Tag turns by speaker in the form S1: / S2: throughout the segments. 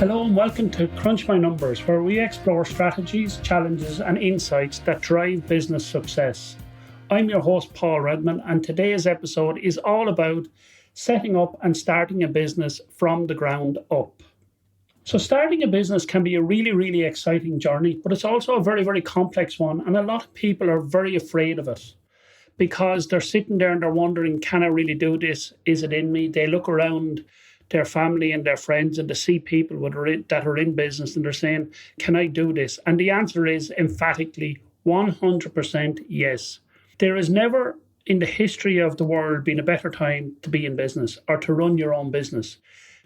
S1: Hello and welcome to Crunch My Numbers, where we explore strategies, challenges and insights that drive business success. I'm your host, Paul Redmond, and today's episode is all about setting up and starting a business from the ground up. So starting a business can be a really exciting journey, but it's also a very complex one, and a lot of people are very afraid of it because they're sitting there and they're wondering, can I really do this? Is it in me? They look around their family and their friends and they see people that are in business and they're saying, can I do this? And the answer is emphatically 100% yes. There has never in the history of the world been a better time to be in business or to run your own business.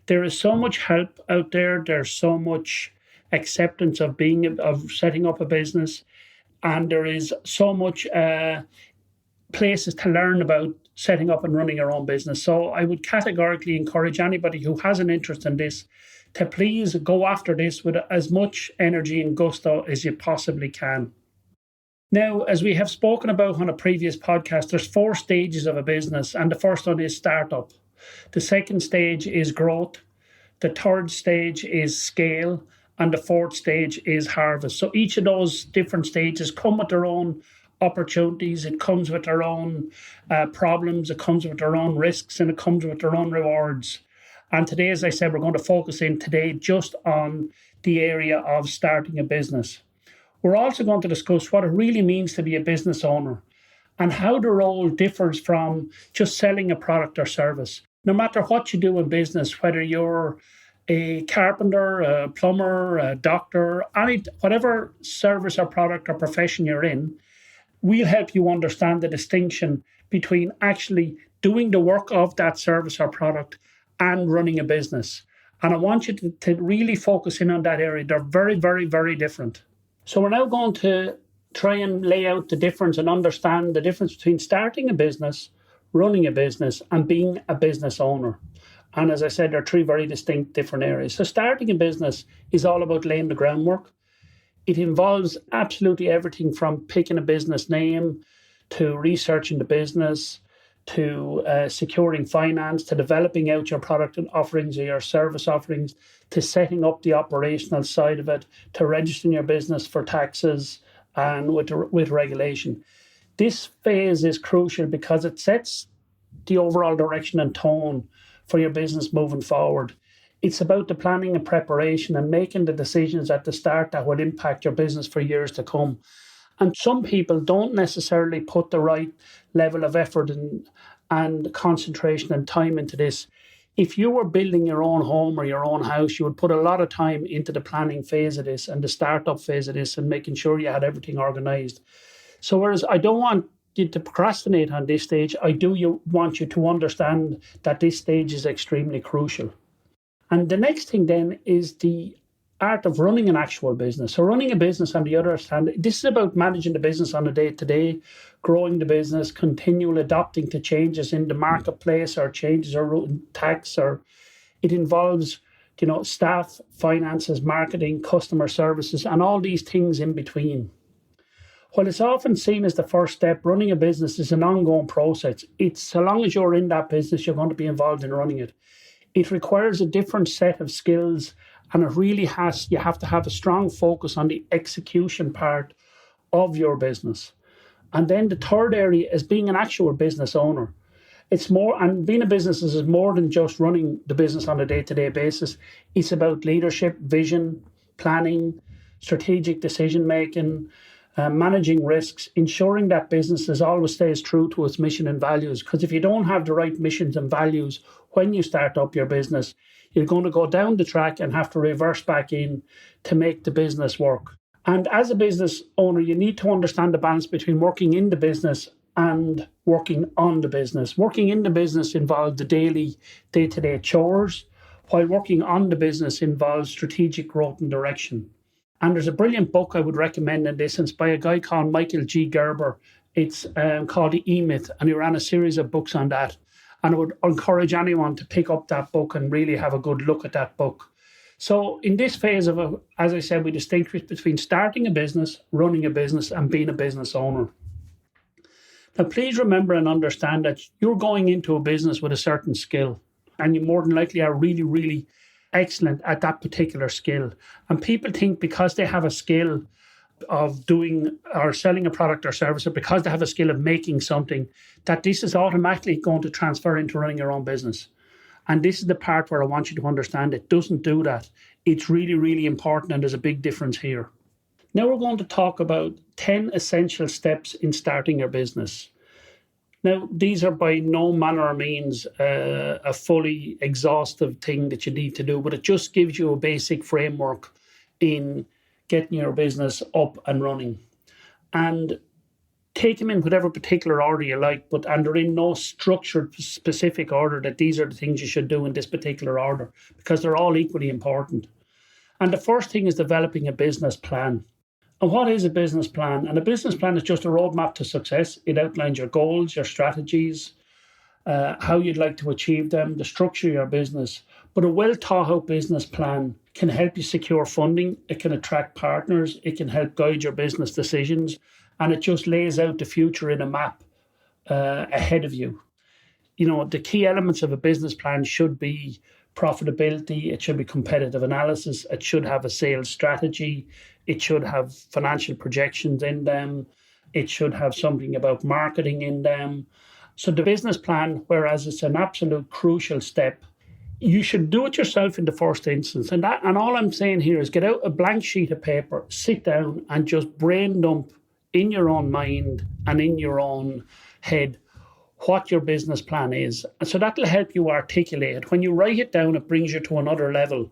S1: There is so much help out there. There's so much acceptance of setting up a business, and there is so much places to learn about setting up and running your own business. So I would categorically encourage anybody who has an interest in this to please go after this with as much energy and gusto as you possibly can. Now, as we have spoken about on a previous podcast, there's 4 stages of a business, and the first one is startup. The second stage is growth. The third stage is scale. And the fourth stage is harvest. So each of those different stages come with their own opportunities. It comes with their own problems. It comes with their own risks, and it comes with their own rewards. And today, as I said, we're going to focus in today just on the area of starting a business. We're also going to discuss what it really means to be a business owner and how the role differs from just selling a product or service. No matter what you do in business, whether you're a carpenter, a plumber, a doctor, whatever service or product or profession you're in, we'll help you understand the distinction between actually doing the work of that service or product and running a business. And I want you to really focus in on that area. They're very different. So we're now going to try and lay out the difference and understand the difference between starting a business, running a business, and being a business owner. And as I said, there are 3 very distinct different areas. So starting a business is all about laying the groundwork. It involves absolutely everything from picking a business name, to researching the business, to securing finance, to developing out your product and offerings or your service offerings, to setting up the operational side of it, to registering your business for taxes and with regulation. This phase is crucial because it sets the overall direction and tone for your business moving forward. It's about the planning and preparation and making the decisions at the start that will impact your business for years to come. And some people don't necessarily put the right level of effort and concentration and time into this. If you were building your own home or your own house, you would put a lot of time into the planning phase of this and the startup phase of this and making sure you had everything organized. So whereas I don't want you to procrastinate on this stage, I do want you to understand that this stage is extremely crucial. And the next thing then is the art of running an actual business. So running a business, on the other hand, this is about managing the business on a day-to-day, growing the business, continual adapting to changes in the marketplace or changes or tax, or it involves, staff, finances, marketing, customer services, and all these things in between. While it's often seen as the first step, running a business is an ongoing process. It's so long as you're in that business, you're going to be involved in running it. It requires a different set of skills, and you have to have a strong focus on the execution part of your business. And then the third area is being an actual business owner. And being a business is more than just running the business on a day-to-day basis. It's about leadership, vision, planning, strategic decision-making, managing risks, ensuring that business always stays true to its mission and values. Because if you don't have the right missions and values when you start up your business, you're going to go down the track and have to reverse back in to make the business work. And as a business owner, you need to understand the balance between working in the business and working on the business. Working in the business involves the daily, day-to-day chores, while working on the business involves strategic growth and direction. And there's a brilliant book I would recommend in this. It's by a guy called Michael G. Gerber. It's called The E-Myth, and he ran a series of books on that. And I would encourage anyone to pick up that book and really have a good look at that book. So in this phase as I said, we distinguish between starting a business, running a business, and being a business owner. Now, please remember and understand that you're going into a business with a certain skill, and you more than likely are really excellent at that particular skill. And people think because they have a skill of doing or selling a product or service, or because they have a skill of making something, that this is automatically going to transfer into running your own business. And this is the part where I want you to understand it doesn't do that. It's really, really important, and there's a big difference here. Now we're going to talk about 10 essential steps in starting your business. Now, these are by no manner of means a fully exhaustive thing that you need to do, but it just gives you a basic framework in getting your business up and running. And take them in whatever particular order you like, and they're in no structured specific order that these are the things you should do in this particular order, because they're all equally important. And the first thing is developing a business plan. And what is a business plan? And a business plan is just a roadmap to success. It outlines your goals, your strategies, how you'd like to achieve them, the structure of your business. But a well thought out business plan can help you secure funding. It can attract partners. It can help guide your business decisions. And it just lays out the future in a map ahead of you. You know, the key elements of a business plan should be profitability, it should be competitive analysis, it should have a sales strategy, it should have financial projections in them, it should have something about marketing in them. So the business plan, whereas it's an absolute crucial step, you should do it yourself in the first instance. And all I'm saying here is get out a blank sheet of paper, sit down and just brain dump in your own mind and in your own head what your business plan is. And so that'll help you articulate it. When you write it down, it brings you to another level.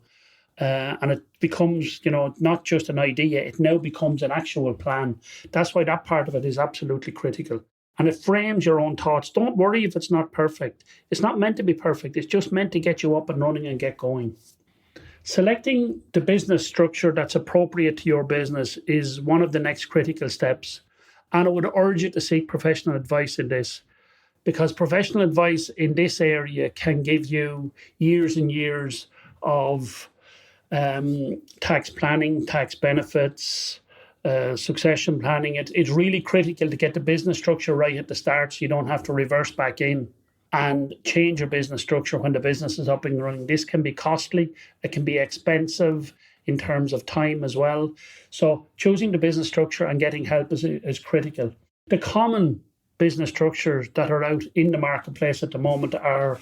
S1: And it becomes, not just an idea, it now becomes an actual plan. That's why that part of it is absolutely critical. And it frames your own thoughts. Don't worry if it's not perfect. It's not meant to be perfect. It's just meant to get you up and running and get going. Selecting the business structure that's appropriate to your business is one of the next critical steps. And I would urge you to seek professional advice in this, because professional advice in this area can give you years and years of tax planning, tax benefits, succession planning. It's really critical to get the business structure right at the start so you don't have to reverse back in and change your business structure when the business is up and running. This can be costly, it can be expensive in terms of time as well. So choosing the business structure and getting help is critical. The common business structures that are out in the marketplace at the moment are, I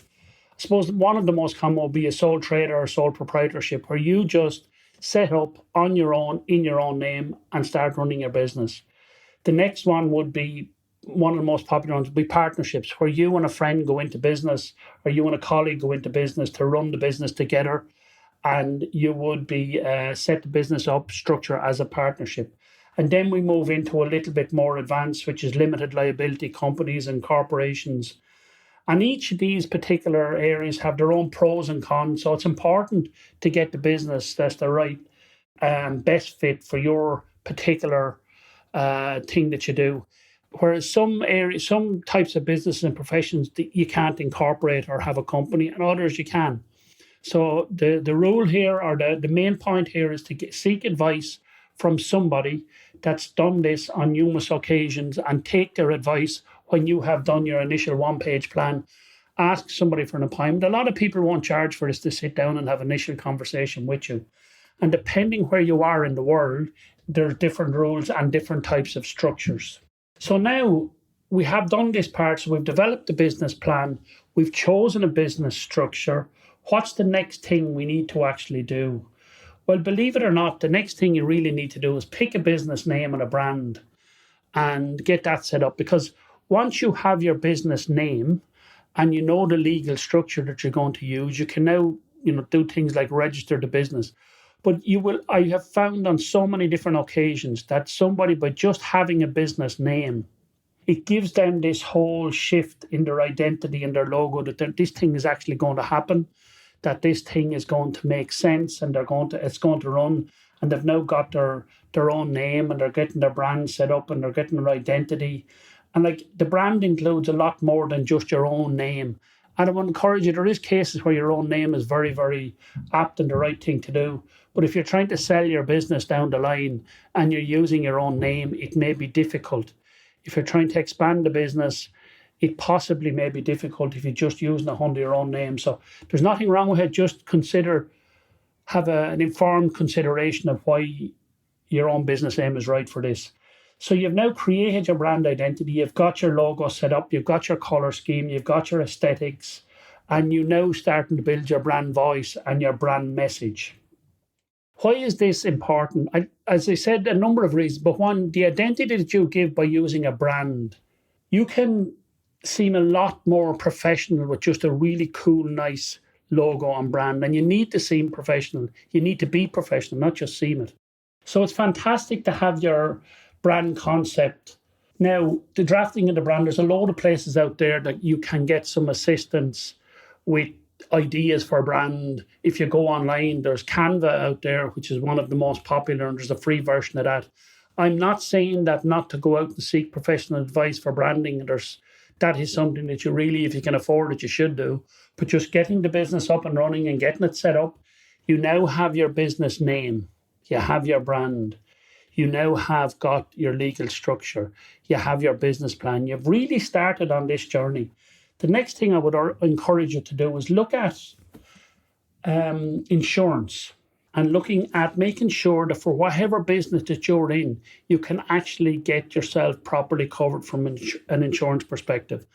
S1: suppose one of the most common will be a sole trader or sole proprietorship, where you just set up on your own, in your own name, and start running your business. The next one would be, one of the most popular ones would be partnerships, where you and a friend go into business, or you and a colleague go into business to run the business together, and you would be set the business up structure as a partnership. And then we move into a little bit more advanced, which is limited liability companies and corporations. And each of these particular areas have their own pros and cons. So it's important to get the business that's the right best fit for your particular thing that you do. Whereas some areas, some types of businesses and professions that you can't incorporate or have a company, and others you can. So the rule here, or the main point here, is to seek advice from somebody that's done this on numerous occasions, and take their advice when you have done your initial one-page plan. Ask somebody for an appointment. A lot of people won't charge for this, to sit down and have an initial conversation with you. And depending where you are in the world, there's different rules and different types of structures. So now we have done this part. So we've developed the business plan. We've chosen a business structure. What's the next thing we need to actually do? Well, believe it or not, the next thing you really need to do is pick a business name and a brand and get that set up. Because once you have your business name and you know the legal structure that you're going to use, you can now do things like register the business. But I have found on so many different occasions that somebody, by just having a business name, it gives them this whole shift in their identity and their logo, that this thing is actually going to happen, that this thing is going to make sense, and it's going to run. And they've now got their own name, and they're getting their brand set up, and they're getting their identity. And the brand includes a lot more than just your own name. And I would encourage you, there is cases where your own name is very, very apt and the right thing to do. But if you're trying to sell your business down the line and you're using your own name, it may be difficult. If you're trying to expand the business, it possibly may be difficult if you're just using it under your own name. So there's nothing wrong with it. Just consider have an informed consideration of why your own business name is right for this. So you've now created your brand identity, you've got your logo set up, you've got your color scheme, you've got your aesthetics, and you're now starting to build your brand voice and your brand message. Why is this important? As I said, a number of reasons, but one, the identity that you give by using a brand. You can seem a lot more professional with just a really cool, nice logo and brand, and you need to seem professional. You need to be professional, not just seem it. So it's fantastic to have your brand concept. Now, the drafting of the brand, there's a load of places out there that you can get some assistance with ideas for brand. If you go online, there's Canva out there, which is one of the most popular, and there's a free version of that. I'm not saying that not to go out and seek professional advice for branding. That is something that you really, if you can afford it, you should do. But just getting the business up and running and getting it set up, you now have your business name, you have your brand, you now have got your legal structure, you have your business plan. You've really started on this journey. The next thing I would encourage you to do is look at insurance and looking at making sure that for whatever business that you're in, you can actually get yourself properly covered from an insurance perspective.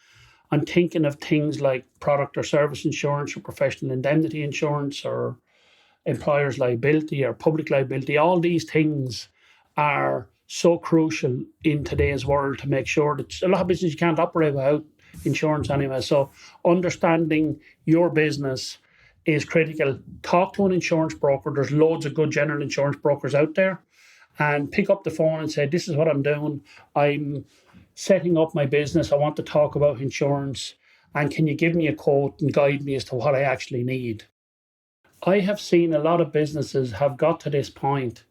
S1: I'm thinking of things like product or service insurance or professional indemnity insurance or employer's liability or public liability. All these things are so crucial in today's world to make sure that a lot of businesses you can't operate without insurance anyway. So understanding your business is critical. Talk to an insurance broker. There's loads of good general insurance brokers out there, and pick up the phone and say, this is what I'm doing. I'm setting up my business. I want to talk about insurance. And can you give me a quote and guide me as to what I actually need? I have seen a lot of businesses have got to this point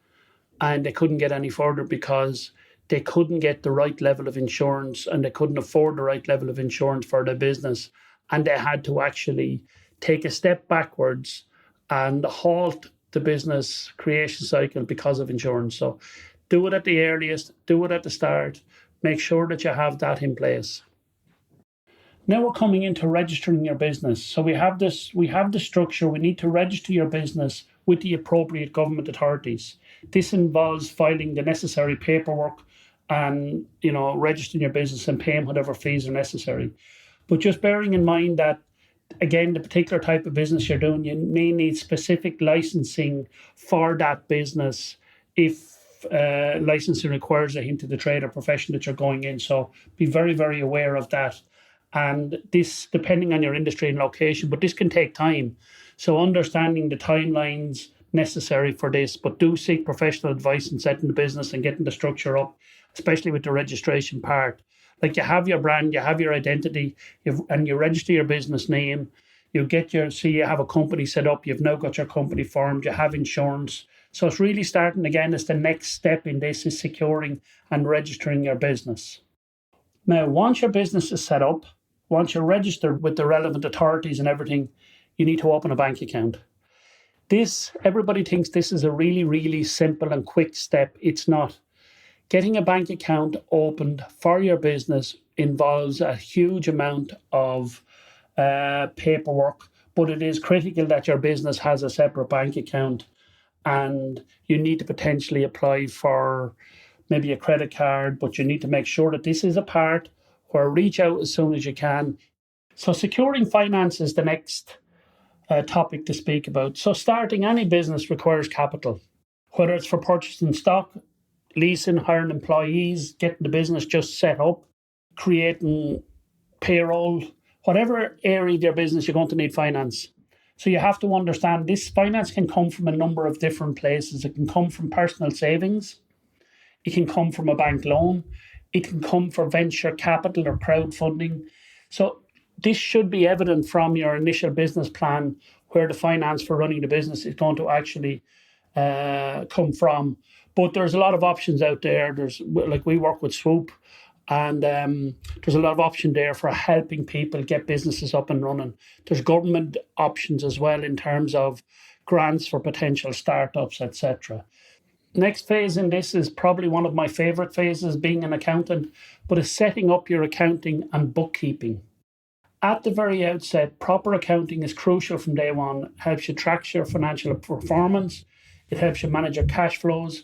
S1: and they couldn't get any further because they couldn't get the right level of insurance and they couldn't afford the right level of insurance for their business. And they had to actually take a step backwards and halt the business creation cycle because of insurance. So do it at the earliest, do it at the start, make sure that you have that in place. Now we're coming into registering your business. So we have the structure. We need to register your business with the appropriate government authorities. This involves filing the necessary paperwork and, registering your business and paying whatever fees are necessary. But just bearing in mind that, again, the particular type of business you're doing, you may need specific licensing for that business if licensing requires a hint of the trade or profession that you're going in. So be very, very aware of that. And this, depending on your industry and location, but this can take time. So understanding the timelines necessary for this, but do seek professional advice in setting the business and getting the structure up, especially with the registration part. Like, you have your brand, you have your identity, and you register your business name. You have a company set up, you've now got your company formed, you have insurance. So it's really starting again, as the next step in this is securing and registering your business. Now, once your business is set up, once you're registered with the relevant authorities and everything, you need to open a bank account. Everybody thinks this is a really, really simple and quick step. It's not. Getting a bank account opened for your business involves a huge amount of paperwork, but it is critical that your business has a separate bank account, and you need to potentially apply for maybe a credit card, but you need to make sure that this is a part where reach out as soon as you can. So securing finance is the next topic to speak about. So starting any business requires capital, whether it's for purchasing stock, leasing, hiring employees, getting the business just set up, creating payroll, whatever area of your business, you're going to need finance. So you have to understand this finance can come from a number of different places. It can come from personal savings. It can come from a bank loan. It can come from venture capital or crowdfunding. So this should be evident from your initial business plan where the finance for running the business is going to actually come from. But there's a lot of options out there. We work with Swoop, and there's a lot of option there for helping people get businesses up and running. There's government options as well in terms of grants for potential startups, etc. Next phase in this is probably one of my favorite phases, being an accountant, but is setting up your accounting and bookkeeping. At the very outset, proper accounting is crucial from day one. It helps you track your financial performance, it helps you manage your cash flows,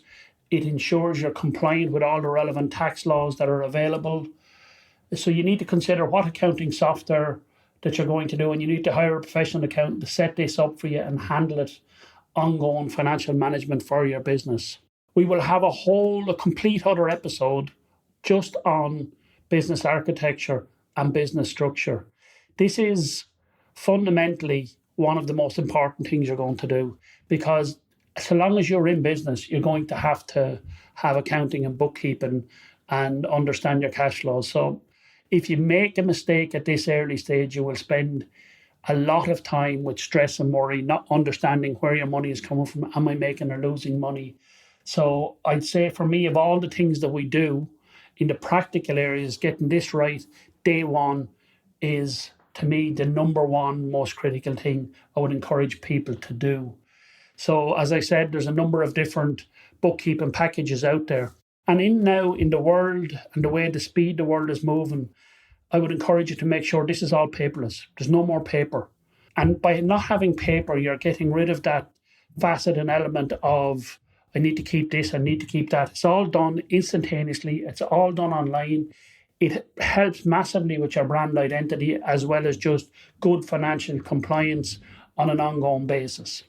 S1: it ensures you're compliant with all the relevant tax laws that are available. So you need to consider what accounting software that you're going to do, and you need to hire a professional accountant to set this up for you and handle it ongoing financial management for your business. We will have a complete other episode just on business architecture and business structure. This is fundamentally one of the most important things you're going to do, because so long as you're in business, you're going to have accounting and bookkeeping and understand your cash flows. So if you make a mistake at this early stage, you will spend a lot of time with stress and worry, not understanding where your money is coming from. Am I making or losing money? So I'd say for me, of all the things that we do in the practical areas, getting this right day one is, to me, the number one most critical thing I would encourage people to do. So as I said, there's a number of different bookkeeping packages out there. And in the world and the way the speed the world is moving, I would encourage you to make sure this is all paperless. There's no more paper. And by not having paper, you're getting rid of that facet and element of, I need to keep this, I need to keep that. It's all done instantaneously. It's all done online. It helps massively with your brand identity, as well as just good financial compliance on an ongoing basis.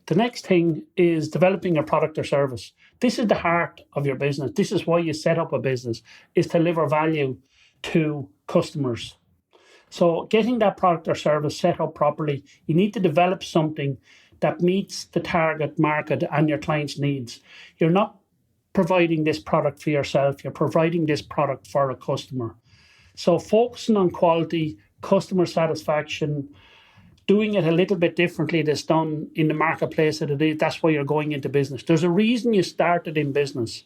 S1: The next thing is developing a product or service. This is the heart of your business. This is why you set up a business, is to deliver value to customers. So getting that product or service set up properly, you need to develop something that meets the target market and your client's needs. You're not providing this product for yourself, you're providing this product for a customer. So focusing on quality, customer satisfaction, doing it a little bit differently that's done in the marketplace that it is, that's why you're going into business. There's a reason you started in business.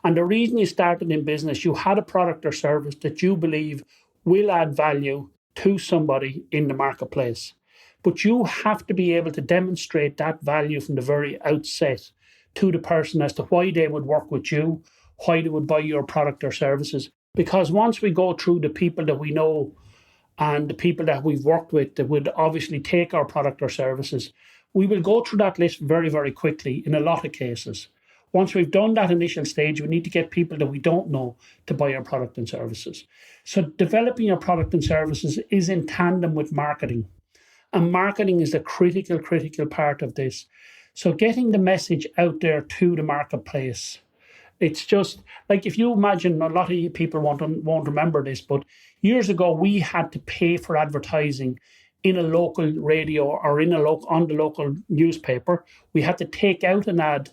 S1: And the reason you started in business, you had a product or service that you believe will add value to somebody in the marketplace. But you have to be able to demonstrate that value from the very outset to the person as to why they would work with you, why they would buy your product or services. Because once we go through the people that we know and the people that we've worked with that would obviously take our product or services, we will go through that list very, very quickly in a lot of cases. Once we've done that initial stage, we need to get people that we don't know to buy our product and services. So developing your product and services is in tandem with marketing. And marketing is a critical part of this. So getting the message out there to the marketplace. It's just like, if you imagine, a lot of people won't remember this, but years ago we had to pay for advertising in a local radio or on the local newspaper. We had to take out an ad,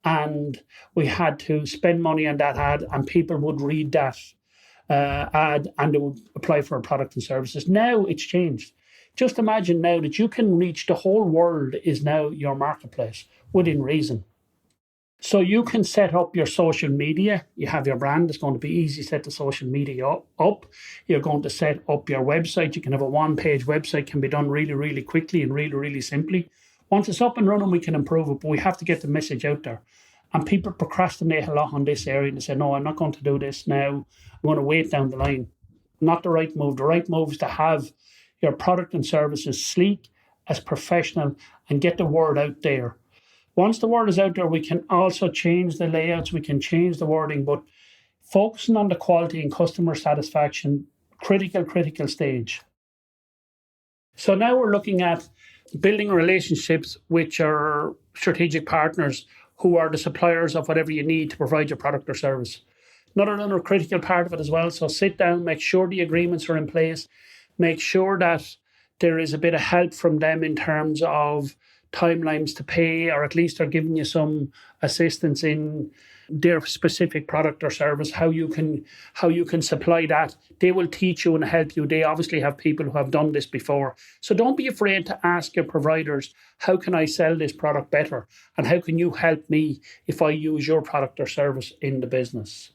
S1: and we had to spend money on that ad, and people would read that ad and they would apply for a product and services. Now it's changed. Just imagine now that you can reach the whole world is now your marketplace within reason. So you can set up your social media. You have your brand. It's going to be easy to set the social media up. You're going to set up your website. You can have a one-page website, can be done really, really quickly and really, really simply. Once it's up and running, we can improve it, but we have to get the message out there. And people procrastinate a lot on this area, and they say, no, I'm not going to do this now. I'm going to wait down the line. Not the right move. The right move is to have your product and services sleek, as professional, and get the word out there. Once the word is out there, we can also change the layouts, we can change the wording, but focusing on the quality and customer satisfaction, critical stage. So now we're looking at building relationships with your strategic partners, who are the suppliers of whatever you need to provide your product or service. Another critical part of it as well. So sit down, make sure the agreements are in place, make sure that there is a bit of help from them in terms of timelines to pay, or at least they're giving you some assistance in their specific product or service, how you can supply that. They will teach you and help you. They obviously have people who have done this before. So don't be afraid to ask your providers, how can I sell this product better? And how can you help me if I use your product or service in the business?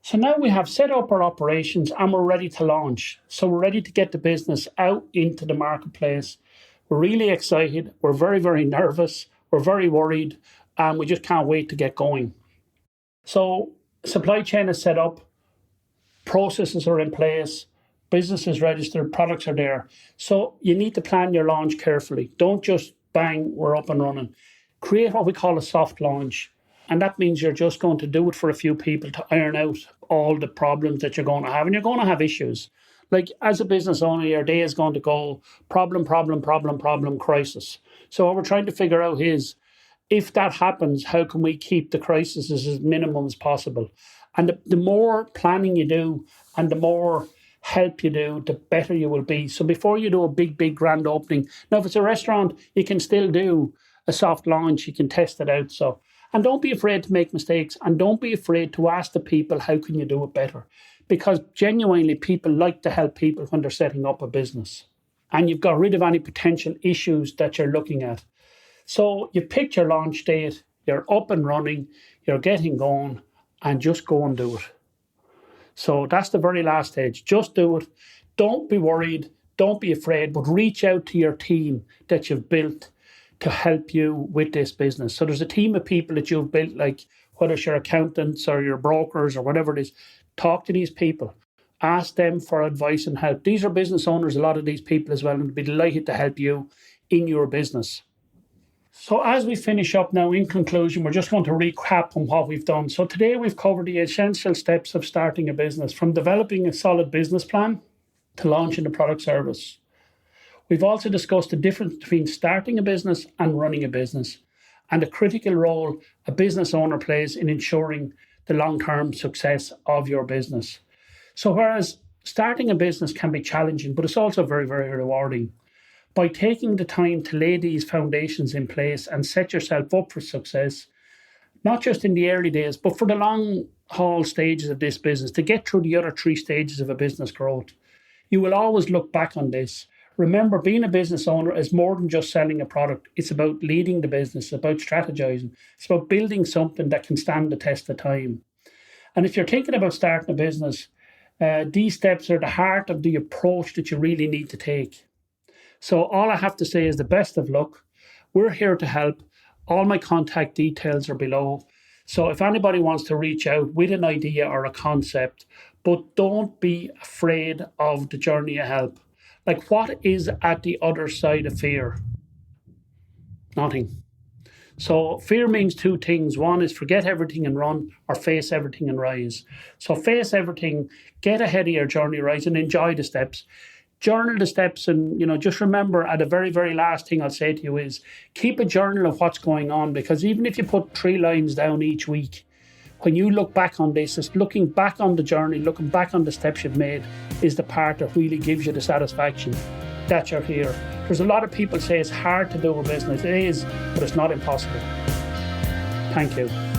S1: So now we have set up our operations and we're ready to launch. So we're ready to get the business out into the marketplace. We're really excited. We're very, very nervous. We're very worried, and we just can't wait to get going. So supply chain is set up. Processes are in place. business is registered, products are there. So you need to plan your launch carefully. Don't just bang, we're up and running. Create what we call a soft launch. And that means you're just going to do it for a few people to iron out all the problems that you're going to have. And you're going to have issues. Like as a business owner, your day is going to go problem, problem, problem, problem, crisis. So what we're trying to figure out is, if that happens, how can we keep the crises as minimum as possible? And the more planning you do and the more help you do, the better you will be. So before you do a big, big grand opening, now if it's a restaurant, you can still do a soft launch, you can test it out. So, and don't be afraid to make mistakes, and don't be afraid to ask the people, how can you do it better? Because genuinely people like to help people when they're setting up a business. And you've got rid of any potential issues that you're looking at. So you picked your launch date, you're up and running, you're getting going, and just go and do it. So that's the very last stage. Just do it. Don't be worried. Don't be afraid, but reach out to your team that you've built to help you with this business. So there's a team of people that you've built, like whether it's your accountants or your brokers or whatever it is. Talk to these people. Ask them for advice and help. These are business owners, a lot of these people as well, and they'd be delighted to help you in your business. So as we finish up now, in conclusion, we're just going to recap on what we've done. So today we've covered the essential steps of starting a business, from developing a solid business plan to launching the product service. We've also discussed the difference between starting a business and running a business, and the critical role a business owner plays in ensuring the long-term success of your business. So whereas starting a business can be challenging, but it's also very, very rewarding. By taking the time to lay these foundations in place and set yourself up for success, not just in the early days, but for the long haul stages of this business, to get through the other 3 stages of a business growth, you will always look back on this. Remember, being a business owner is more than just selling a product. It's about leading the business, it's about strategizing, it's about building something that can stand the test of time. And if you're thinking about starting a business, these steps are the heart of the approach that you really need to take. So all I have to say is the best of luck. We're here to help. All my contact details are below. So if anybody wants to reach out with an idea or a concept, but don't be afraid of the journey of help. Like, what is at the other side of fear? Nothing. So fear means 2 things. One is forget everything and run, or face everything and rise. So face everything, get ahead of your journey, rise, and enjoy the steps. Journal the steps, and just remember, at the very, very last thing I'll say to you is keep a journal of what's going on, because even if you put 3 lines down each week, when you look back on this, it's looking back on the journey, looking back on the steps you've made, is the part that really gives you the satisfaction that you're here. There's a lot of people say it's hard to do a business. It is, but it's not impossible. Thank you.